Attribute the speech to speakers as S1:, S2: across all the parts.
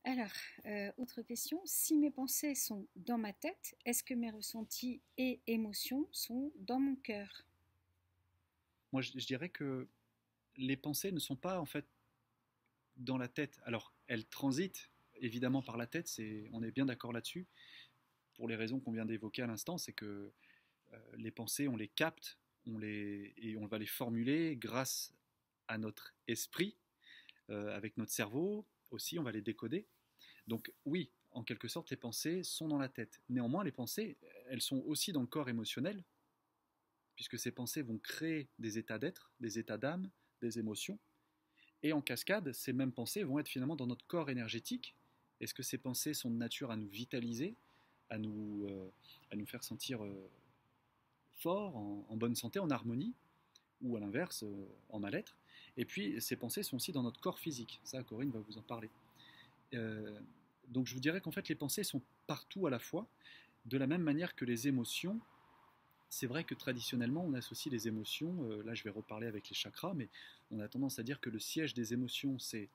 S1: Alors, autre question, si mes pensées sont dans ma tête, est-ce que mes ressentis et émotions sont dans mon cœur?
S2: Moi, je dirais que les pensées ne sont pas en fait dans la tête. Alors, elles transitent évidemment par la tête, on est bien d'accord là-dessus, pour les raisons qu'on vient d'évoquer à l'instant, c'est que les pensées, on les capte, et on va les formuler grâce à notre esprit, avec notre cerveau aussi, on va les décoder. Donc oui, en quelque sorte, les pensées sont dans la tête. Néanmoins, les pensées, elles sont aussi dans le corps émotionnel, puisque ces pensées vont créer des états d'être, des états d'âme, des émotions. Et en cascade, ces mêmes pensées vont être finalement dans notre corps énergétique. Est-ce que ces pensées sont de nature à nous vitaliser, à nous, euh, à nous faire sentir forts, en bonne santé, en harmonie, ou à l'inverse, en mal-être? Et puis, ces pensées sont aussi dans notre corps physique. Ça, Corinne va vous en parler. Euh, donc, je vous dirais qu'en fait, les pensées sont partout à la fois, de la même manière que les émotions. C'est vrai que traditionnellement, on associe les émotions, là je vais reparler avec les chakras, mais on a tendance à dire que le siège des émotions, c'est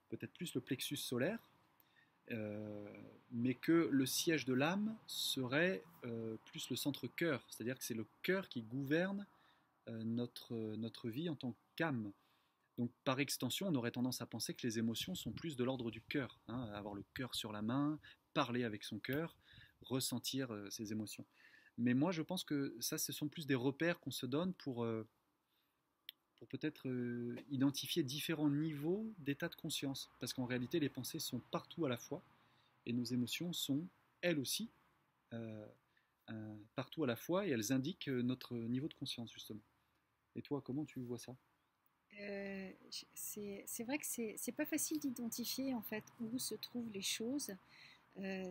S2: peut-être plus le plexus solaire, euh, mais que le siège de l'âme serait plus le centre cœur, c'est-à-dire que c'est le cœur qui gouverne notre vie en tant qu'âme. Donc par extension, on aurait tendance à penser que les émotions sont plus de l'ordre du cœur, hein, avoir le cœur sur la main, parler avec son cœur, ressentir ses émotions. Mais moi, je pense que ça, ce sont plus des repères qu'on se donne pour peut-être identifier différents niveaux d'état de conscience. Parce qu'en réalité, les pensées sont partout à la fois, et nos émotions sont, elles aussi, euh, partout à la fois, et elles indiquent notre niveau de conscience, justement. Et toi, comment tu vois ça?
S1: C'est vrai que c'est pas facile d'identifier en fait où se trouvent les choses.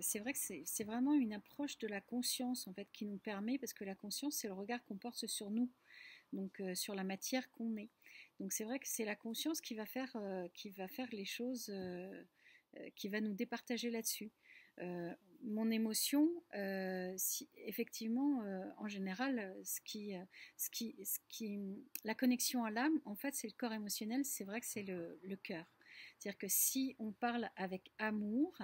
S1: C'est vrai que c'est vraiment une approche de la conscience en fait qui nous permet, parce que la conscience c'est le regard qu'on porte sur nous, donc sur la matière qu'on est. Donc c'est vrai que c'est la conscience qui va faire les choses, qui va nous départager là-dessus. Mon émotion, si, effectivement, en général, la connexion à l'âme, en fait, c'est le corps émotionnel, c'est vrai que c'est le cœur. C'est-à-dire que si on parle avec amour,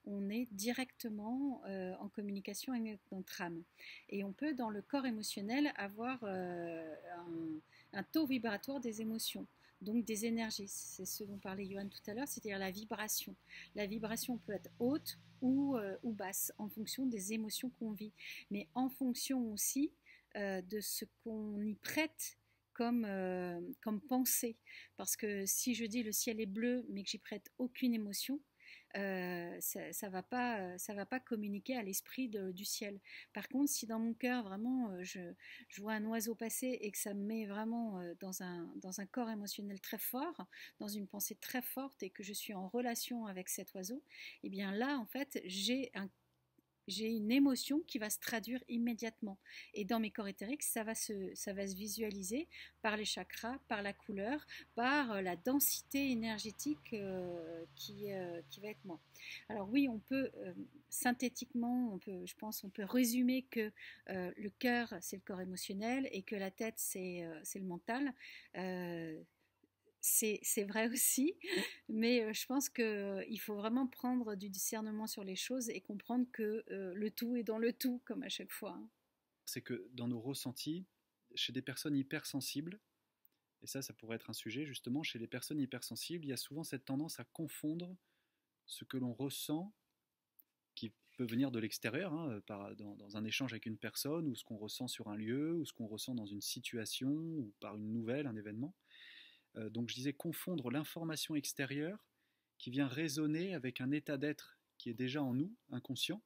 S1: on est directement en communication avec notre âme. Et on peut, dans le corps émotionnel, avoir un taux vibratoire des émotions, donc des énergies. C'est ce dont parlait Johan tout à l'heure, c'est-à-dire la vibration. La vibration peut être haute ou basse en fonction des émotions qu'on vit, mais en fonction aussi de ce qu'on y prête comme pensée. Parce que si je dis le ciel est bleu mais que j'y prête aucune émotion, ça va pas communiquer à l'esprit du ciel. Par contre, si dans mon cœur vraiment je vois un oiseau passer et que ça me met vraiment dans un corps émotionnel très fort, dans une pensée très forte et que je suis en relation avec cet oiseau, et eh bien là en fait j'ai une émotion qui va se traduire immédiatement. Et dans mes corps éthériques, ça va se visualiser par les chakras, par la couleur, par la densité énergétique qui va être moi. Alors oui, on peut synthétiquement, je pense, on peut résumer que le cœur, c'est le corps émotionnel et que la tête, c'est le mental. Euh, c'est vrai aussi, mais je pense qu'il faut vraiment prendre du discernement sur les choses et comprendre que le tout est dans le tout, comme à chaque fois, hein.
S2: C'est que dans nos ressentis, chez des personnes hypersensibles, et ça pourrait être un sujet justement, chez les personnes hypersensibles, il y a souvent cette tendance à confondre ce que l'on ressent, qui peut venir de l'extérieur, hein, dans un échange avec une personne, ou ce qu'on ressent sur un lieu, ou ce qu'on ressent dans une situation, ou par une nouvelle, un événement. Donc je disais confondre l'information extérieure qui vient résonner avec un état d'être qui est déjà en nous, inconscient,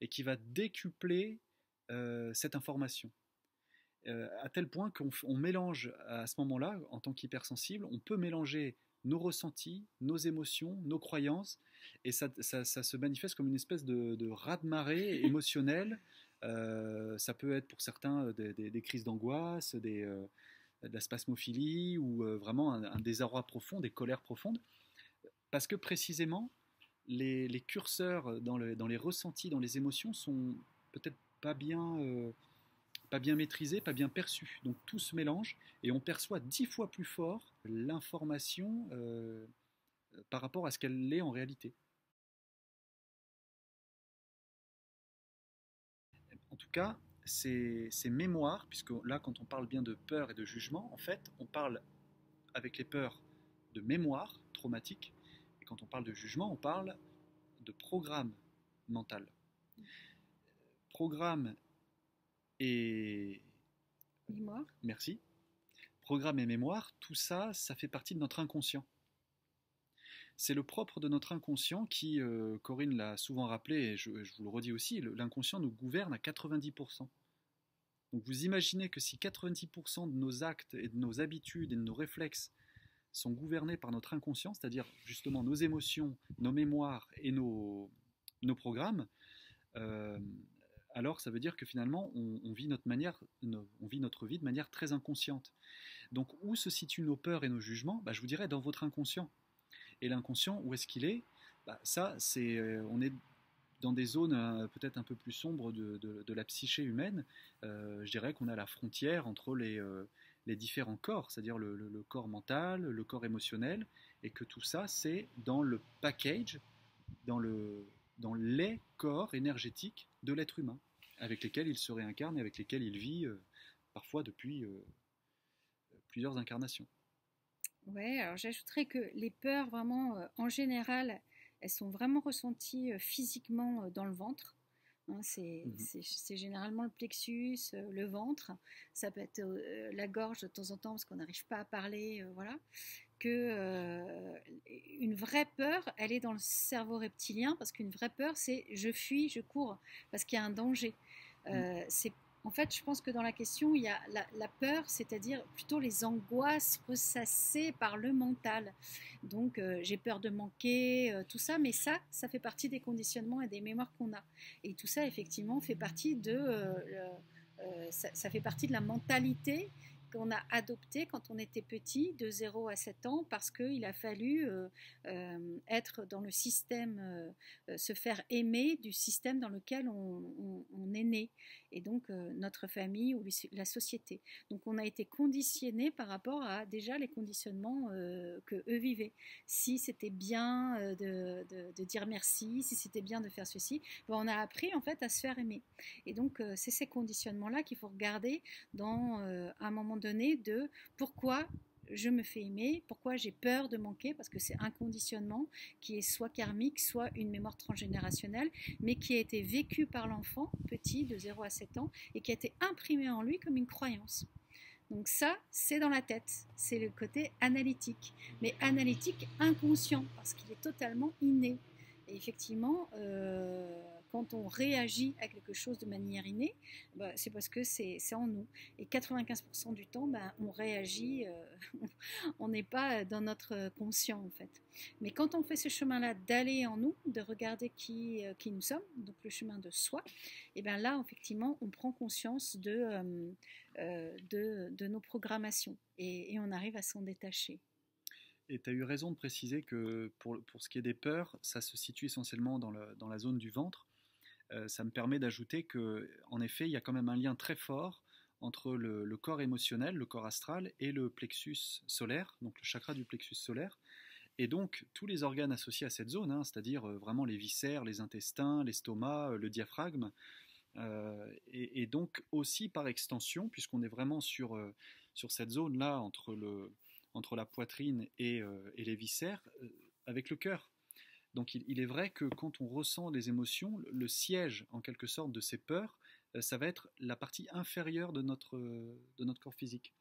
S2: et qui va décupler cette information. À tel point qu'on mélange à ce moment-là, en tant qu'hypersensible, on peut mélanger nos ressentis, nos émotions, nos croyances, et ça se manifeste comme une espèce de raz-de-marée émotionnel. Ça peut être pour certains des crises d'angoisse, de la spasmophilie, ou vraiment un désarroi profond, des colères profondes, parce que précisément, les curseurs dans les ressentis, dans les émotions, sont peut-être pas bien maîtrisés, pas bien perçus. Donc tout se mélange et on perçoit 10 fois plus fort l'information par rapport à ce qu'elle est en réalité. tout cas, ces mémoires, puisque là, quand on parle bien de peur et de jugement, en fait, on parle avec les peurs de mémoire traumatique, et quand on parle de jugement, on parle de programme mental. Programme et...
S1: Mémoire.
S2: Merci. Programme et mémoire, tout ça, ça fait partie de notre inconscient. C'est le propre de notre inconscient qui, Corinne l'a souvent rappelé, et je vous le redis aussi, l'inconscient nous gouverne à 90%. Donc vous imaginez que si 90% de nos actes et de nos habitudes et de nos réflexes sont gouvernés par notre inconscient, c'est-à-dire justement nos émotions, nos mémoires et nos programmes, euh, alors ça veut dire que finalement on vit on vit notre vie de manière très inconsciente. Donc où se situent nos peurs et nos jugements? Je vous dirais dans votre inconscient. Et l'inconscient, où est-ce qu'il est? Ça, on est dans des zones peut-être un peu plus sombres de la psyché humaine. Je dirais qu'on a la frontière entre les différents corps, c'est-à-dire le corps mental, le corps émotionnel, et que tout ça, c'est dans le package, dans les corps énergétiques de l'être humain, avec lesquels il se réincarne et avec lesquels il vit parfois depuis plusieurs incarnations.
S1: Ouais, alors j'ajouterais que les peurs, vraiment, en général, elles sont vraiment ressenties physiquement dans le ventre. Hein,
S2: Mhm.
S1: c'est généralement le plexus, le ventre. Ça peut être la gorge de temps en temps parce qu'on n'arrive pas à parler, voilà. Que une vraie peur, elle est dans le cerveau reptilien parce qu'une vraie peur, c'est je fuis, je cours parce qu'il y a un danger.
S2: Mhm.
S1: C'est En fait, je pense que dans la question, il y a la peur, c'est-à-dire plutôt les angoisses ressassées par le mental. Donc, j'ai peur de manquer, tout ça, mais ça fait partie des conditionnements et des mémoires qu'on a. Et tout ça, effectivement, fait partie ça fait partie de la mentalité qu'on a adopté quand on était petit, de 0 à 7 ans, parce qu'il a fallu être dans le système, se faire aimer du système dans lequel on est né, et donc notre famille ou la société. Donc on a été conditionné par rapport à déjà les conditionnements que eux vivaient. Si c'était bien de dire merci, si c'était bien de faire ceci, on a appris en fait à se faire aimer. Et donc c'est ces conditionnements-là qu'il faut regarder dans un moment donné de pourquoi je me fais aimer, pourquoi j'ai peur de manquer, parce que c'est un conditionnement qui est soit karmique, soit une mémoire transgénérationnelle, mais qui a été vécu par l'enfant, petit, de 0 à 7 ans, et qui a été imprimé en lui comme une croyance. Donc ça, c'est dans la tête, c'est le côté analytique, mais analytique inconscient, parce qu'il est totalement inné. Et effectivement, quand on réagit à quelque chose de manière innée, c'est parce que c'est en nous. Et 95% du temps, on réagit, on n'est pas dans notre conscient en fait. Mais quand on fait ce chemin-là d'aller en nous, de regarder qui nous sommes, donc le chemin de soi, et bien là, effectivement, on prend conscience de nos programmations et on arrive à s'en détacher.
S2: Et tu as eu raison de préciser que pour ce qui est des peurs, ça se situe essentiellement dans la zone du ventre. Ça me permet d'ajouter que, en effet, il y a quand même un lien très fort entre le corps émotionnel, le corps astral, et le plexus solaire, donc le chakra du plexus solaire, et donc tous les organes associés à cette zone, hein, c'est-à-dire vraiment les viscères, les intestins, l'estomac, le diaphragme, et donc aussi par extension, puisqu'on est vraiment sur cette zone-là entre la poitrine et les viscères, avec le cœur. Donc il est vrai que quand on ressent les émotions, le siège en quelque sorte de ces peurs, ça va être la partie inférieure de notre corps physique.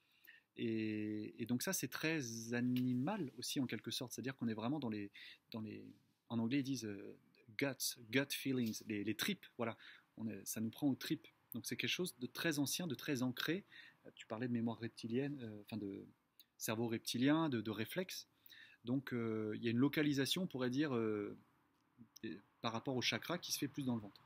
S2: Et donc ça c'est très animal aussi en quelque sorte, c'est-à-dire qu'on est vraiment dans les en anglais ils disent gut feelings, les tripes, voilà, ça nous prend aux tripes. Donc c'est quelque chose de très ancien, de très ancré. Tu parlais de mémoire reptilienne, enfin de cerveau reptilien, de réflexe. Donc il y a une localisation, on pourrait dire, par rapport au chakra qui se fait plus dans le ventre.